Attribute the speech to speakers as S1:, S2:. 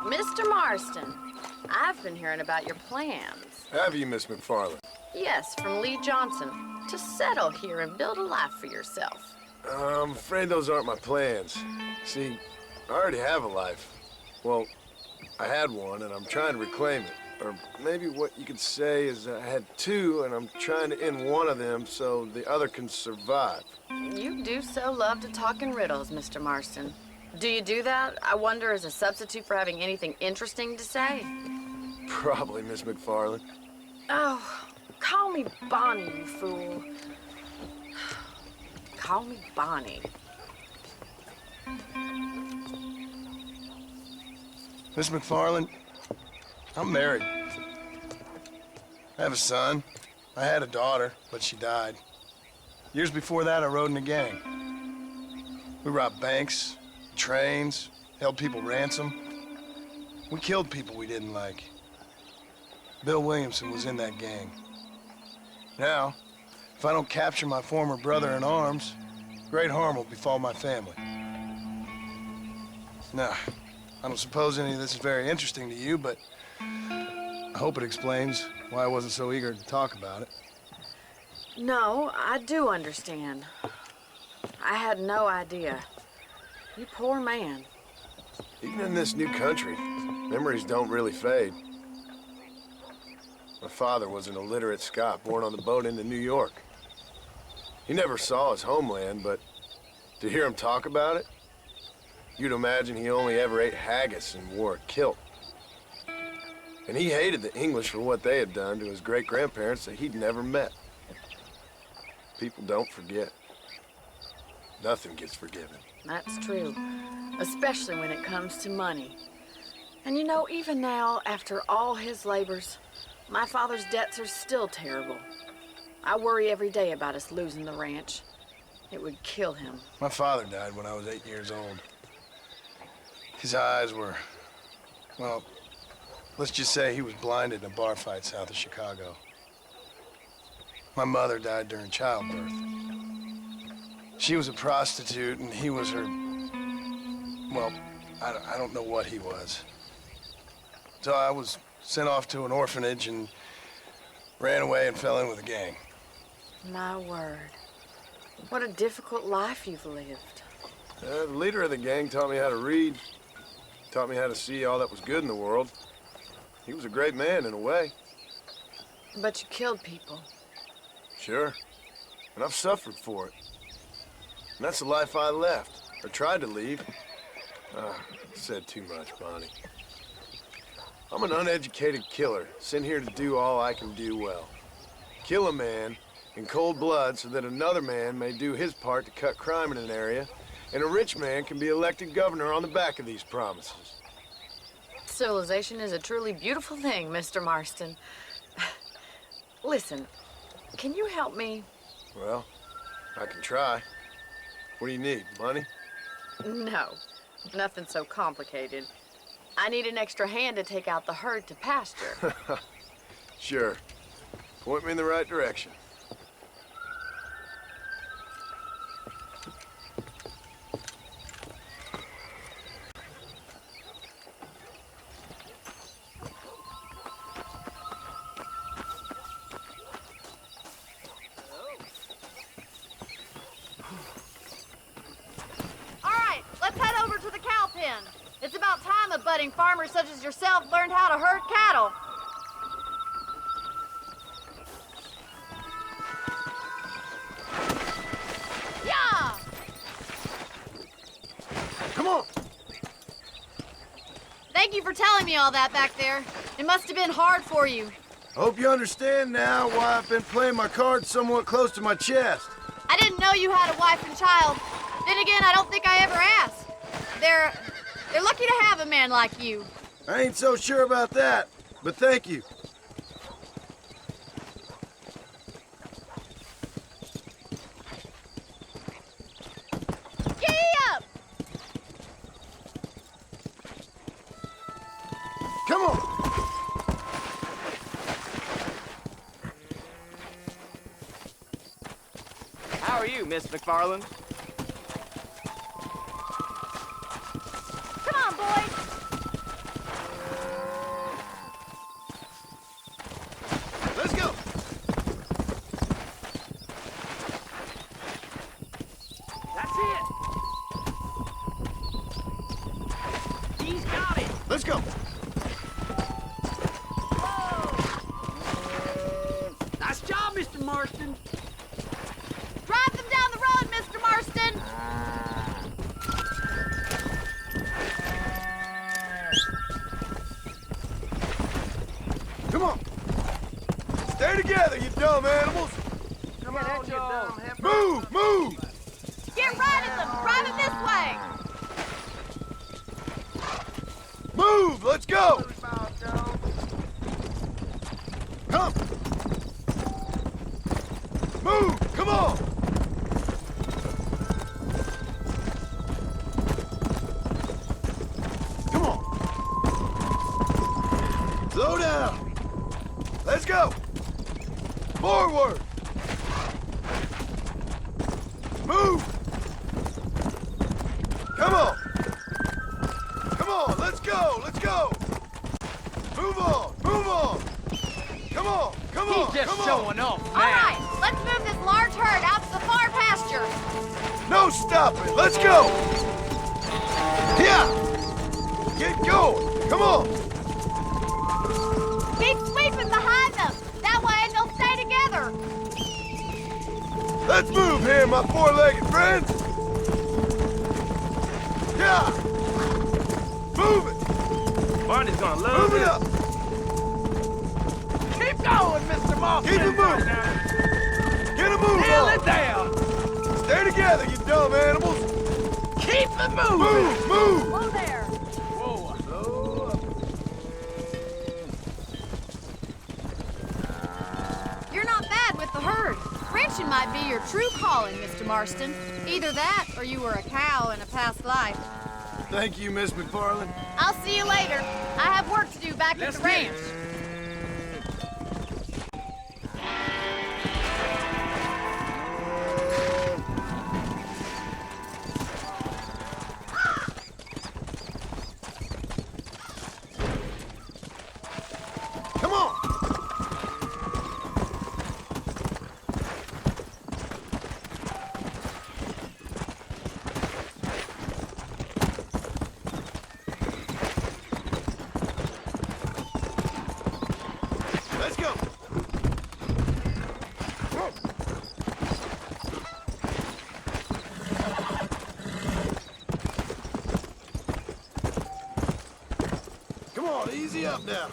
S1: Mr. Marston, I've been hearing about your plans.
S2: Have you, Miss McFarland?
S1: Yes, from Lee Johnson, to settle here and build a life for yourself.
S2: I'm afraid those aren't my plans. See, I already have a life. Well, I had one, and I'm trying to reclaim it. Or maybe what you could say is I had two, and I'm trying to end one of them so the other can survive.
S1: You do so love to talk in riddles, Mr. Marston. Do you do that, I wonder, as a substitute for having anything interesting to say?
S2: Probably, Miss McFarland.
S1: Oh, call me Bonnie, you fool. Call me Bonnie.
S2: Miss McFarland, I'm married. I have a son. I had a daughter, but she died. Years before that, I rode in a gang. We robbed banks, trains, held people ransom. We killed people we didn't like. Bill Williamson was in that gang. Now, if I don't capture my former brother-in-arms, great harm will befall my family. Now, I don't suppose any of this is very interesting to you, but I hope it explains why I wasn't so eager to talk about it.
S1: No, I do understand. I had no idea. You poor man.
S2: Even in this new country, memories don't really fade. My father was an illiterate Scot born on the boat into New York. He never saw his homeland, but to hear him talk about it, you'd imagine he only ever ate haggis and wore a kilt. And he hated the English for what they had done to his great-grandparents that he'd never met. People don't forget. Nothing gets forgiven.
S1: That's true, especially when it comes to money. And you know, even now, after all his labors, my father's debts are still terrible. I worry every day about us losing the ranch. It would kill him.
S2: My father died when I was 8 years old. His eyes were, well, let's just say he was blinded in a bar fight south of Chicago. My mother died during childbirth. She was a prostitute, and he was her, well, I don't know what he was. So I was sent off to an orphanage and ran away and fell in with a gang.
S1: My word. What a difficult life you've lived.
S2: The leader of the gang taught me how to read, taught me how to see all that was good in the world. He was a great man in a way.
S1: But you killed people.
S2: Sure, and I've suffered for it. And that's the life I left, or tried to leave. Said too much, Bonnie. I'm an uneducated killer, sent here to do all I can do well. Kill a man in cold blood so that another man may do his part to cut crime in an area, and a rich man can be elected governor on the back of these promises.
S1: Civilization is a truly beautiful thing, Mr. Marston. Listen, can you help me?
S2: Well, I can try. What do you need, money?
S1: No, nothing so complicated. I need an extra hand to take out the herd to pasture.
S2: Sure. Point me in the right direction.
S3: It's about time a budding farmer such as yourself learned how to herd cattle.
S2: Come on.
S3: Thank you for telling me all that back there. It must have been hard for you.
S4: Hope you understand now why I've been playing my cards somewhat close to my chest.
S3: I didn't know you had a wife and child. Then again, I don't think I ever asked. They're lucky to have a man like you.
S4: I ain't so sure about that, but thank you.
S3: Giddy up!
S4: Come on.
S5: How are you, Miss McFarland?
S3: Come on, boys!
S4: Let's go.
S5: That's it! He's got it!
S4: Let's go.
S5: Nice job, Mr. Marston!
S3: Drive them down the road, Mr. Marston!
S4: Come on. Stay together, you dumb animals.
S5: Come on, Joe!
S4: Move, move.
S3: Get right at them! Drive it this way!
S4: Move, let's go. Come. Move, come on. Come on. Slow down. Let's go. Forward. Move. Come on. Come on, let's go, let's go. Move on, move on. Come on, come on,
S5: He's just
S4: come on.
S5: showing off
S3: All right, let's move this large herd out to the far pasture.
S4: No stopping, let's go. Yeah. Get going, come on.
S3: Keep sweeping behind them. That way they'll stay together.
S4: Let's move here, my four-legged friends. Yeah. Move it,
S5: Barney's gonna love
S4: move it
S5: it.
S4: up.
S5: Keep going, Mr. Marston!
S4: Keep it moving. Get a move
S5: Nail
S4: on.
S5: it down!
S4: Stay together, you dumb animals.
S5: Keep it moving!
S4: Move, move.
S3: Whoa there.
S5: Whoa.
S3: You're not bad with the herd. Ranching might be your true calling, Mr. Marston. Either that or you were a cow in a past life.
S4: Thank you, Miss McFarland.
S3: I'll see you later. I have work to do back
S5: Let's
S3: at the
S5: get it.
S3: ranch.
S4: Come on. Let's go. Come on, easy up now.